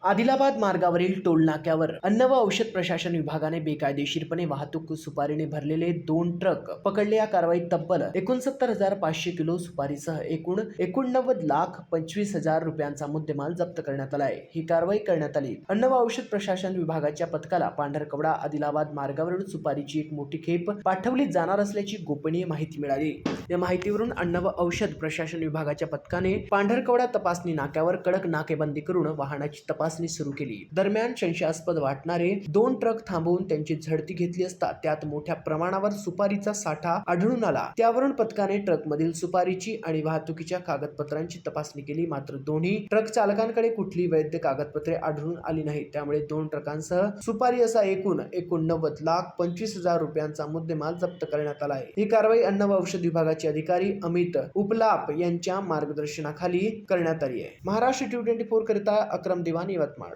आदिलाबाद मार्गावरील टोल नाक्यावर अन्न व औषध प्रशासन विभागाने बेकायदेशीरपणे वाहतूक सुपारीने भरलेले 2 ट्रक पकडले। या कारवाईत तब्बल 69,500 किलो सुपारीसह एकूण 89,25,000 रुपयांचा मुद्देमाल जप्त करण्यात आला आहे। ही कारवाई करण्यात आली। अन्न व औषध प्रशासन विभागाच्या पथकाला पांढरकवडा आदिलाबाद मार्गावरील सुपारीची एक मोठी खेप पाठवली जाणार असल्याची गोपनीय माहिती मिळाली। या माहितीवरून अन्न व औषध प्रशासन विभागाच्या पथकाने पांढरकवडा तपासणी नाक्यावर कडक नाकेबंदी करून वाहनाची तपासणी सुरू केली। दरम्यान संशयास्पद वाटणारे 2 ट्रक थांबवून त्यांची झडती घेतली असता त्यात मोठ्या प्रमाणावर सुपारीचा साठा आढळून आला। त्यावरून पथकाने ट्रकमधील सुपारीची आणि वाहतुकीच्या कागदपत्रांची तपासणी केली, मात्र दोन्ही ट्रक चालकांकडे कुठलीही वैध कागदपत्रे आढळून आली नाहीत। त्यामुळे 2 ट्रकांसह सुपारी असा एकूण 89,25,000 रुपयांचा मुद्देमाल जप्त करण्यात आला आहे। ही कारवाई अन्न व औषध विभागाचे अधिकारी अमित उपलाप यांच्या मार्गदर्शनाखाली करण्यात आली आहे। महाराष्ट्र T24 करिता अक्रम दिवान, यवतमाळ।